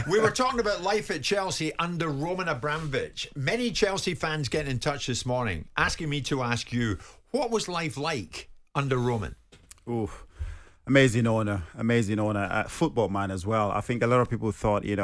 We were talking about life at Chelsea under Roman Abramovich. Many Chelsea fans getting in touch this morning, asking me to ask you, what was life like under Roman? Oof. Amazing owner, football man as well. I think a lot of people thought, he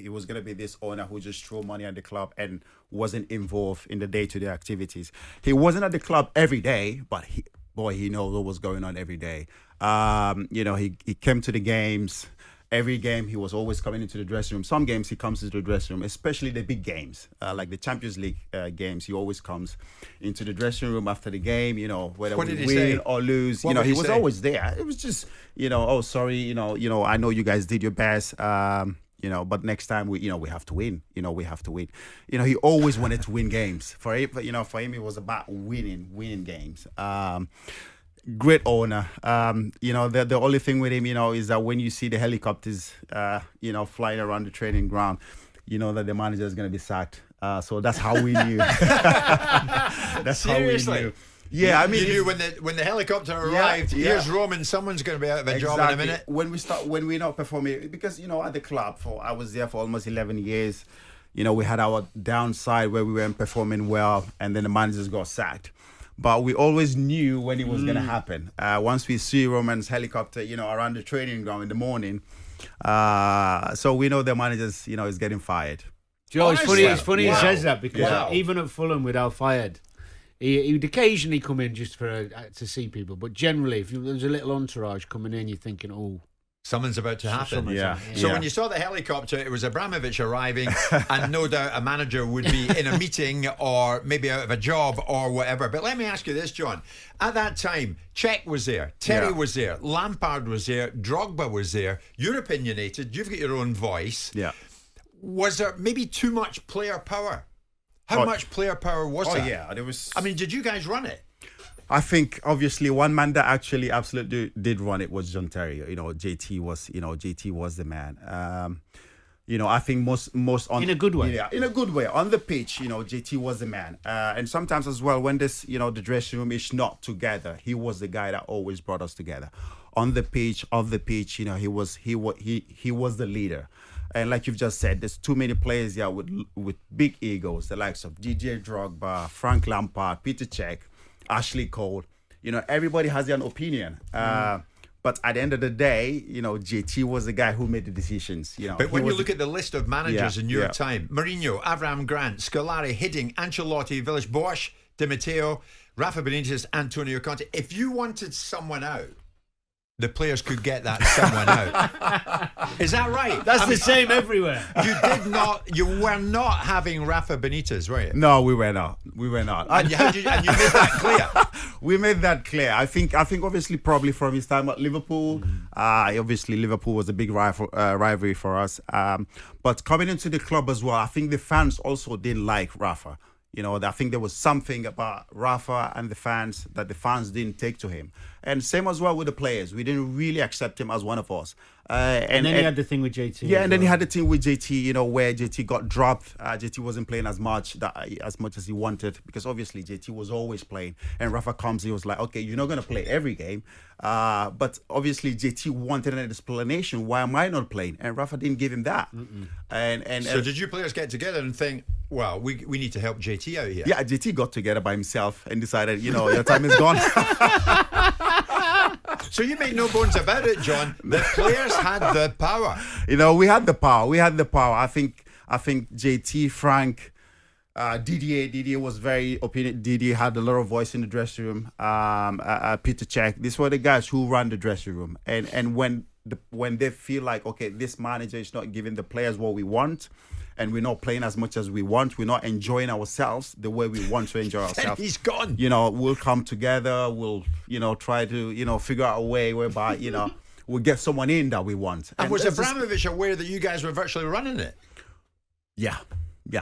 was going to be this owner who just threw money at the club and wasn't involved in the day-to-day activities. He wasn't at the club every day, but he knows what was going on every day. He came to the games. Every game, he was always coming into the dressing room. Some games, he comes into the dressing room, especially the big games, like the Champions League games. He always comes into the dressing room after the game, whether we win or lose. He was always there. It was just, oh, sorry, I know you guys did your best, but next time we have to win. We have to win. He always wanted to win games. For him, it was about winning games. Great owner. The only thing with him, is that when you see the helicopters, flying around the training ground, that the manager is going to be sacked. So that's how we knew. That's Seriously? How we knew. Yeah, I mean, you knew when the helicopter arrived. Here's Roman. Someone's going to be out of a job in a minute. When we're not performing, because at the club I was there for almost 11 years. We had our downside where we weren't performing well, and then the managers got sacked. But we always knew when it was going to happen. Once we see Roman's helicopter, around the training ground in the morning, so we know the managers, is getting fired. Joe, it's funny he says that, because even at Fulham with Al Fayed, he'd occasionally come in just to see people. But generally, if there's a little entourage coming in, you're thinking, oh, something's about to happen. So when you saw the helicopter, it was Abramovich arriving, and no doubt a manager would be in a meeting or maybe out of a job or whatever. But let me ask you this, John. At that time, Cech was there, Terry was there, Lampard was there, Drogba was there. You're opinionated. You've got your own voice. Yeah. Was there maybe too much player power? How much player power was there? Oh, yeah. There was. I mean, did you guys run it? I think obviously one man that actually absolutely did run it was John Terry. JT was the man. I think most on in a good way. Yeah, in a good way. On the pitch, JT was the man. And sometimes as well, when this, the dressing room is not together, he was the guy that always brought us together. On the pitch, off the pitch, he was the leader. And like you've just said, there's too many players here with big egos, the likes of Didier Drogba, Frank Lampard, Peter Cech, Ashley Cole. Everybody has their own opinion. But at the end of the day, JT was the guy who made the decisions. But when you look at the list of managers in your time, Mourinho, Avram Grant, Scolari, Hiddink, Ancelotti, Villas-Boas, Di Matteo, Rafa Benitez, Antonio Conte. If you wanted someone out, the players could get that someone out. Is that right? That's the same everywhere. You were not having Rafa Benitez, were you? No, we were not. And you made that clear. We made that clear. I think obviously probably from his time at Liverpool. Obviously Liverpool was a big rivalry for us. But coming into the club as well, I think the fans also didn't like Rafa. I think there was something about Rafa and the fans that the fans didn't take to him. And same as well with the players. We didn't really accept him as one of us. And then he had the thing with JT. Yeah, and then he had the thing with JT, where JT got dropped. JT wasn't playing as much as he wanted, because obviously JT was always playing. And Rafa comes, he was like, okay, you're not going to play every game. But obviously JT wanted an explanation. Why am I not playing? And Rafa didn't give him that. So did you players get together and think, well, we need to help JT out here? Yeah, JT got together by himself and decided, your time is gone. So you make no bones about it, John. The players had the power. We had the power. I think JT, Frank, Didier was very opinionated. Didier had a lot of voice in the dressing room. Peter Cech. These were the guys who ran the dressing room. And when they feel like, okay, this manager is not giving the players what we want, and we're not playing as much as we want, we're not enjoying ourselves the way we want to enjoy ourselves. He's gone. We'll come together. We'll, try to, figure out a way whereby, we'll get someone in that we want. And was Abramovich aware that you guys were virtually running it? Yeah,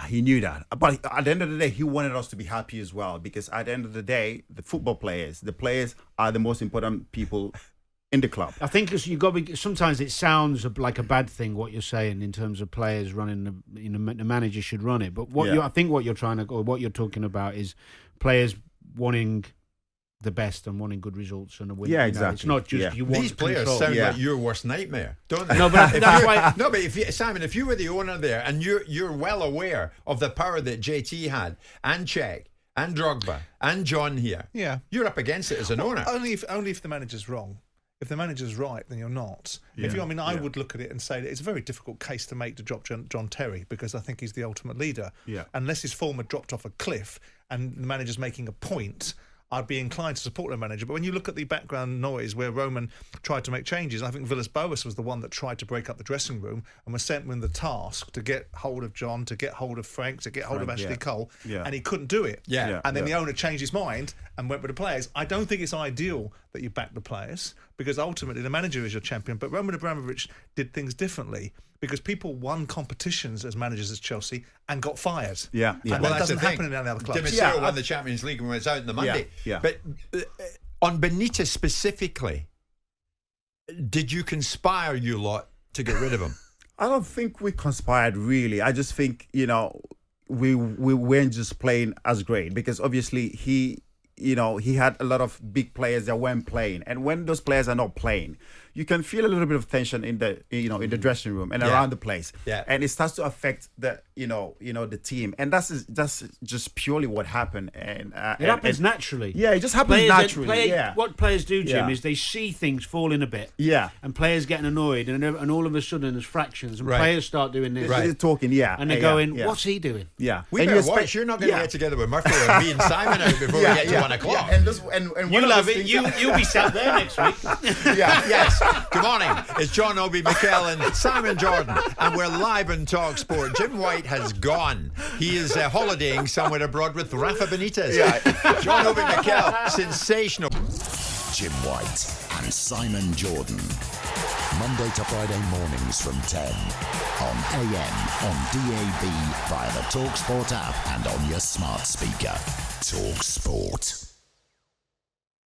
he knew that. But at the end of the day, he wanted us to be happy as well, because at the end of the day, the players are the most important people in the club. I think sometimes it sounds like a bad thing what you're saying in terms of players running the manager should run it. But I think what you're talking about is players wanting the best and wanting good results and a win. Yeah, You know, exactly. it's not just you want These players control. sound like your worst nightmare, don't they? No, but that's why. No, but Simon, if you were the owner there and you're well aware of the power that JT had and Cech and Drogba and John here, you're up against it as an owner. Only if the manager's wrong. If the manager's right, then you're not. I would look at it and say that it's a very difficult case to make to drop John Terry, because I think he's the ultimate leader. Yeah. Unless his form had dropped off a cliff and the manager's making a point, I'd be inclined to support the manager. But when you look at the background noise where Roman tried to make changes, I think Villas-Boas was the one that tried to break up the dressing room and was sent with the task to get hold of John, to get hold of Frank, to get hold of Ashley Cole, and he couldn't do it. And then the owner changed his mind and went with the players. I don't think it's ideal that you back the players, because ultimately the manager is your champion. But Roman Abramovich did things differently, because people won competitions as managers at Chelsea and got fired. Yeah. And that doesn't happen in any other clubs. Di Matteo won the Champions League and was out on the Monday. But on Benitez specifically, did you conspire, you lot, to get rid of him? I don't think we conspired, really. I just think, we weren't just playing as great, because obviously he had a lot of big players that weren't playing, and when those players are not playing, you can feel a little bit of tension in the dressing room and around the place, and it starts to affect the the team, and that's just purely what happened. And it happens naturally. Yeah, it just happens naturally. What players do, Jim, is they see things falling a bit. Yeah, and players getting annoyed, and all of a sudden there's fractions, and players start doing this. They're talking, and they're going, "What's he doing?" Yeah, we better watch. You're not going to get together with Murphy and me and Simon out before we get to 1 o'clock. And you love it. You'll be sat there next week. Yes. Good morning. It's John Obi-Mikel and Simon Jordan, and we're live on talkSPORT. Jim White has gone. He is holidaying somewhere abroad with Rafa Benitez. John Obi-Mikel, sensational. Jim White and Simon Jordan. Monday to Friday mornings from 10 on AM, on DAB, via the talkSPORT app and on your smart speaker. talkSPORT.